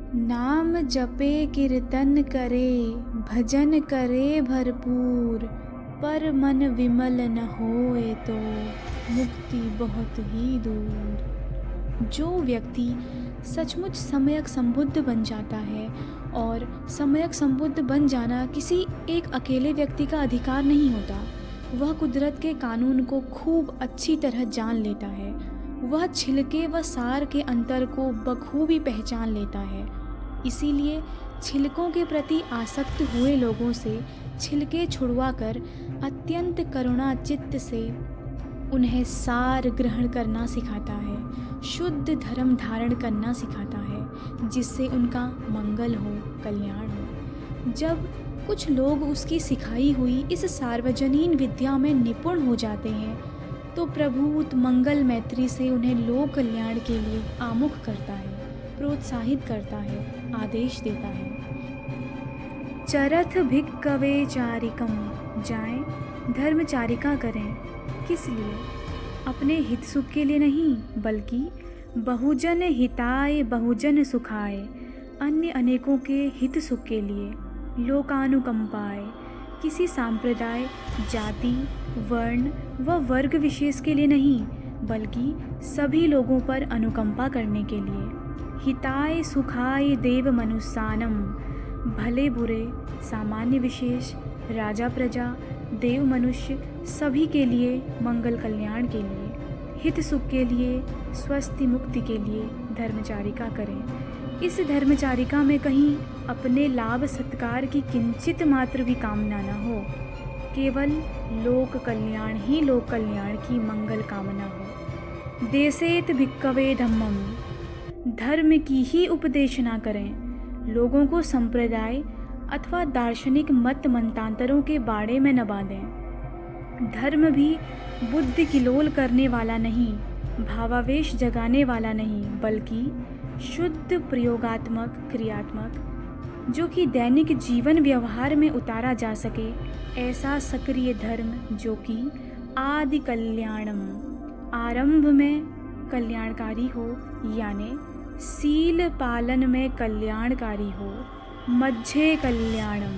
नाम जपे कीर्तन करे, भजन करे भरपूर, पर मन विमल न होए तो मुक्ति बहुत ही दूर। जो व्यक्ति सचमुच सम्यक संबुद्ध बन जाता है, और सम्यक संबुद्ध बन जाना किसी एक अकेले व्यक्ति का अधिकार नहीं होता, वह कुदरत के कानून को खूब अच्छी तरह जान लेता है। वह छिलके व सार के अंतर को बखूबी पहचान लेता है। इसीलिए छिलकों के प्रति आसक्त हुए लोगों से छिलके छुड़वाकर अत्यंत करुणा चित्त से उन्हें सार ग्रहण करना सिखाता है, शुद्ध धर्म धारण करना सिखाता है, जिससे उनका मंगल हो, कल्याण हो। जब कुछ लोग उसकी सिखाई हुई इस सार्वजनीन विद्या में निपुण हो जाते हैं, तो प्रभु मंगल मैत्री से उन्हें लोक कल्याण के लिए आमुख करता है, प्रोत्साहित करता है, आदेश देता है। चरथ भिक्कवे चारिकम, जाएं धर्मचारिका करें। किस लिए? अपने हित सुख के लिए नहीं, बल्कि बहुजन हिताय बहुजन सुखाय, अन्य अनेकों के हित सुख के लिए। लोकानुकंपाय, किसी सांप्रदाय, जाति, वर्ण व वर्ग विशेष के लिए नहीं, बल्कि सभी लोगों पर अनुकंपा करने के लिए। हिताय सुखाय देव मनुष्यानम, भले बुरे, सामान्य विशेष, राजा प्रजा, देव मनुष्य, सभी के लिए मंगल कल्याण के लिए, हित सुख के लिए, स्वस्ति मुक्ति के लिए धर्मचारिका करें। इस धर्मचारिका में कहीं अपने लाभ सत्कार की किंचित मात्र भी कामना न हो, केवल लोक कल्याण ही लोक कल्याण की मंगल कामना हो। देसेत भिक्कवे धम्मम, धर्म की ही उपदेशना करें। लोगों को संप्रदाय अथवा दार्शनिक मत मंतांतरों के बाड़े में न बांधें। धर्म भी बुद्धि किलोल करने वाला नहीं, भावावेश जगाने वाला नहीं, बल्कि शुद्ध प्रयोगात्मक, क्रियात्मक, जो कि दैनिक जीवन व्यवहार में उतारा जा सके, ऐसा सक्रिय धर्म जो कि आदि कल्याणम, आरंभ में कल्याणकारी हो, यानी सील पालन में कल्याणकारी हो, मध्य कल्याणम,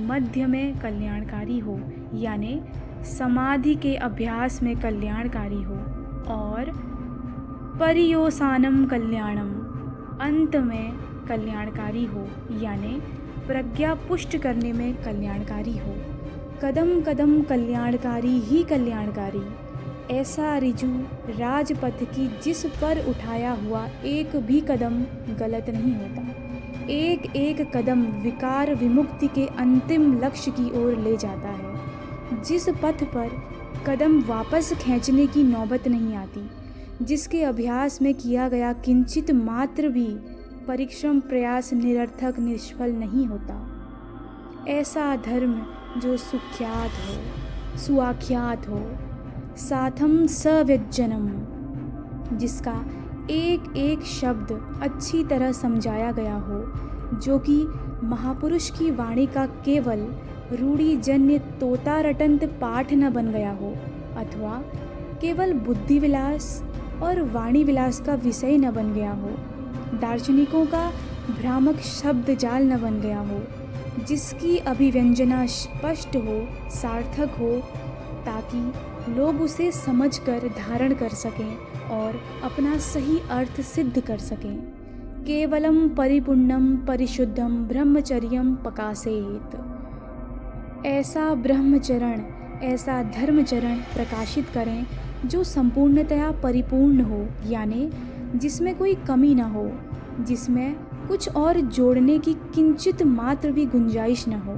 मध्य में कल्याणकारी हो, यानी समाधि के अभ्यास में कल्याणकारी हो, और पर्योसानम कल्याणम, अंत में कल्याणकारी हो, यानी प्रज्ञा पुष्ट करने में कल्याणकारी हो। कदम कदम कल्याणकारी ही कल्याणकारी, ऐसा रिजु राजपथ की जिस पर उठाया हुआ एक भी कदम गलत नहीं होता। एक एक कदम विकार विमुक्ति के अंतिम लक्ष्य की ओर ले जाता है। जिस पथ पर कदम वापस खींचने की नौबत नहीं आती, जिसके अभ्यास में किया गया किंचित मात्र भी परिश्रम प्रयास निरर्थक निष्फल नहीं होता, ऐसा धर्म जो सुख्यात हो, सुआख्यात हो, साथम सव्यजनम, जिसका एक एक शब्द अच्छी तरह समझाया गया हो, जो कि महापुरुष की वाणी का केवल रूढ़िजन्य तोता रटंत पाठ न बन गया हो, अथवा केवल बुद्धि विलास और वाणी विलास का विषय न बन गया हो, दार्शनिकों का भ्रामक शब्द जाल न बन गया हो, जिसकी अभिव्यंजना स्पष्ट हो, सार्थक हो, ताकि लोग उसे समझकर धारण कर सकें और अपना सही अर्थ सिद्ध कर सकें। केवलम परिपूर्णम परिशुद्धम ब्रह्मचर्यम पकासेत, ऐसा ब्रह्मचरण, ऐसा धर्मचरण प्रकाशित करें जो संपूर्णतया परिपूर्ण हो, यानी जिसमें कोई कमी न हो, जिसमें कुछ और जोड़ने की किंचित मात्र भी गुंजाइश न हो,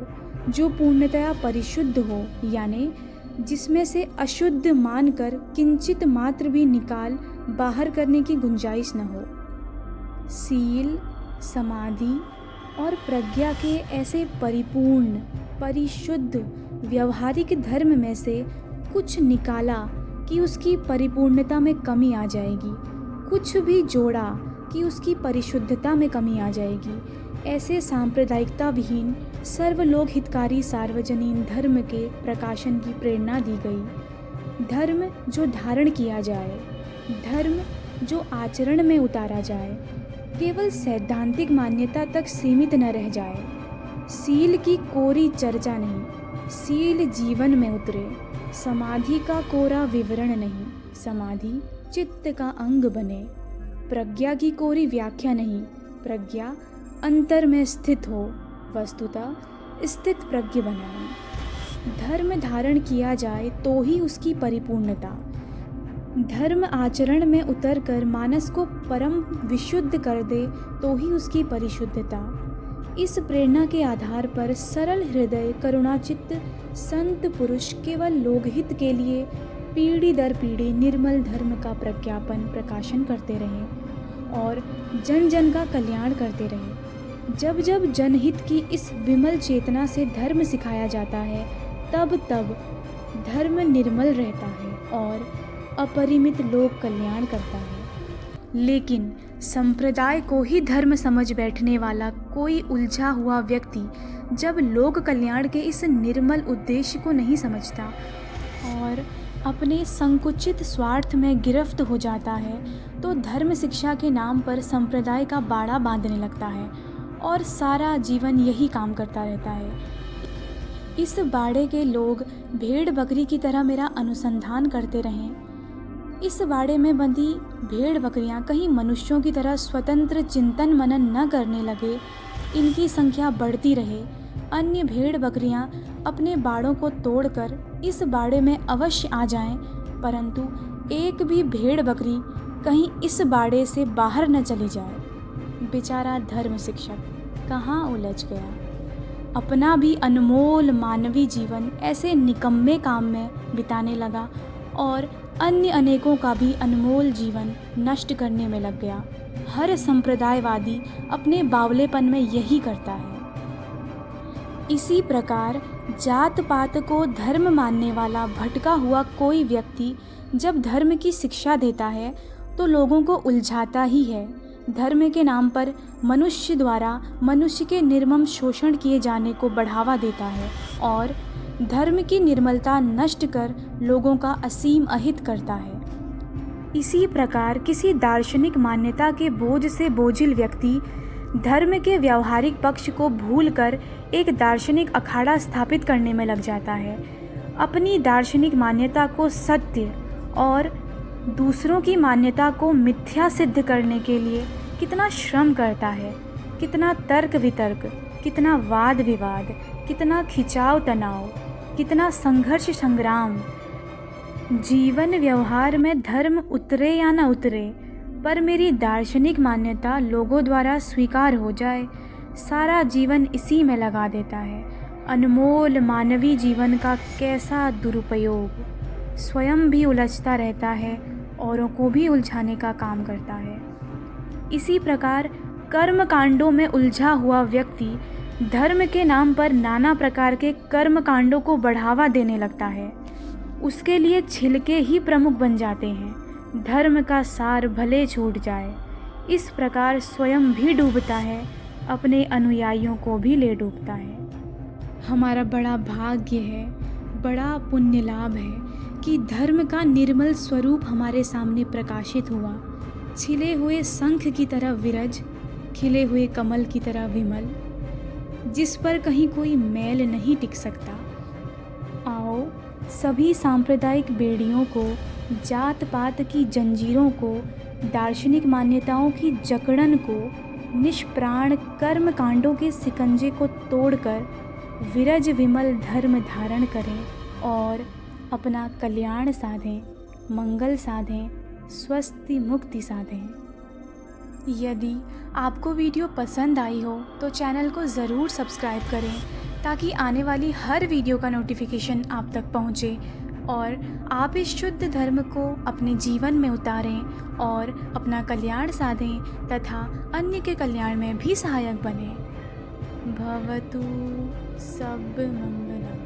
जो पूर्णतया परिशुद्ध हो, यानी जिसमें से अशुद्ध मानकर किंचित मात्र भी निकाल बाहर करने की गुंजाइश न हो। सील, समाधि और प्रज्ञा के ऐसे परिपूर्ण, परिशुद्ध व्यवहारिक धर्म में से कुछ निकाला कि उसकी परिपूर्णता में कमी आ जाएगी, कुछ भी जोड़ा कि उसकी परिशुद्धता में कमी आ जाएगी। ऐसे सांप्रदायिकता विहीन सर्वलोक हितकारी सार्वजनीन धर्म के प्रकाशन की प्रेरणा दी गई। धर्म जो धारण किया जाए, धर्म जो आचरण में उतारा जाए, केवल सैद्धांतिक मान्यता तक सीमित न रह जाए। सील की कोरी चर्चा नहीं, सील जीवन में उतरे। समाधि का कोरा विवरण नहीं, समाधि चित्त का अंग बने। प्रज्ञा की कोरी व्याख्या नहीं, प्रज्ञा अंतर में स्थित हो, वस्तुतः स्थित प्रज्ञ बनाए। धर्म धारण किया जाए तो ही उसकी परिपूर्णता। धर्म आचरण में उतरकर मानस को परम विशुद्ध कर दे तो ही उसकी परिशुद्धता। इस प्रेरणा के आधार पर सरल हृदय करुणाचित्त संत पुरुष केवल लोकहित के लिए पीढ़ी दर पीढ़ी निर्मल धर्म का प्रज्ञापन प्रकाशन करते रहे और जन जन का कल्याण करते रहे। जब जब जनहित की इस विमल चेतना से धर्म सिखाया जाता है, तब तब धर्म निर्मल रहता है और अपरिमित लोक कल्याण करता है। लेकिन संप्रदाय को ही धर्म समझ बैठने वाला कोई उलझा हुआ व्यक्ति जब लोक कल्याण के इस निर्मल उद्देश्य को नहीं समझता और अपने संकुचित स्वार्थ में गिरफ्त हो जाता है, तो धर्म शिक्षा के नाम पर संप्रदाय का बाड़ा बांधने लगता है और सारा जीवन यही काम करता रहता है। इस बाड़े के लोग भेड़ बकरी की तरह मेरा अनुसंधान करते रहें। इस बाड़े में बंधी भेड़ बकरियां कहीं मनुष्यों की तरह स्वतंत्र चिंतन मनन न करने लगे, इनकी संख्या बढ़ती रहे। अन्य भेड़ बकरियां अपने बाड़ों को तोड़कर इस बाड़े में अवश्य आ जाएं, परंतु एक भी भेड़ बकरी कहीं इस बाड़े से बाहर न चली जाए। बेचारा धर्म शिक्षक कहाँ उलझ गया। अपना भी अनमोल मानवीय जीवन ऐसे निकम्मे काम में बिताने लगा और अन्य अनेकों का भी अनमोल जीवन नष्ट करने में लग गया। हर संप्रदायवादी अपने बावलेपन में यही करता है। इसी प्रकार जात पात को धर्म मानने वाला भटका हुआ कोई व्यक्ति जब धर्म की शिक्षा देता है तो लोगों को उलझाता ही है। धर्म के नाम पर मनुष्य द्वारा मनुष्य के निर्मम शोषण किए जाने को बढ़ावा देता है और धर्म की निर्मलता नष्ट कर लोगों का असीम अहित करता है। इसी प्रकार किसी दार्शनिक मान्यता के बोझ से बोझिल व्यक्ति धर्म के व्यावहारिक पक्ष को भूलकर एक दार्शनिक अखाड़ा स्थापित करने में लग जाता है। अपनी दार्शनिक मान्यता को सत्य और दूसरों की मान्यता को मिथ्या सिद्ध करने के लिए कितना श्रम करता है, कितना तर्क वितर्क, कितना वाद विवाद, कितना खिंचाव तनाव, कितना संघर्ष संग्राम। जीवन व्यवहार में धर्म उतरे या न उतरे, पर मेरी दार्शनिक मान्यता लोगों द्वारा स्वीकार हो जाए, सारा जीवन इसी में लगा देता है। अनमोल मानवीय जीवन का कैसा दुरुपयोग। स्वयं भी उलझता रहता है, औरों को भी उलझाने का काम करता है। इसी प्रकार कर्म कांडों में उलझा हुआ व्यक्ति धर्म के नाम पर नाना प्रकार के कर्म कांडों को बढ़ावा देने लगता है। उसके लिए छिलके ही प्रमुख बन जाते हैं। धर्म का सार भले छूट जाए। इस प्रकार स्वयं भी डूबता है, अपने अनुयायियों को भी ले डूबता है। हमारा बड़ा भाग्य है, बड़ा पुण्य लाभ है कि धर्म का निर्मल स्वरूप हमारे सामने प्रकाशित हुआ। छिले हुए शंख की तरह विरज, खिले हुए कमल की तरह विमल, जिस पर कहीं कोई मैल नहीं टिक सकता। आओ सभी सांप्रदायिक बेड़ियों को, जात पात की जंजीरों को, दार्शनिक मान्यताओं की जकड़न को, निष्प्राण कर्म कांडों के सिकंजे को तोड़कर विरज विमल धर्म धारण करें और अपना कल्याण साधें, मंगल साधें, स्वस्ति मुक्ति साधें। यदि आपको वीडियो पसंद आई हो तो चैनल को ज़रूर सब्सक्राइब करें ताकि आने वाली हर वीडियो का नोटिफिकेशन आप तक पहुंचे और आप इस शुद्ध धर्म को अपने जीवन में उतारें और अपना कल्याण साधें तथा अन्य के कल्याण में भी सहायक बने। भवतु सब मंगलम्।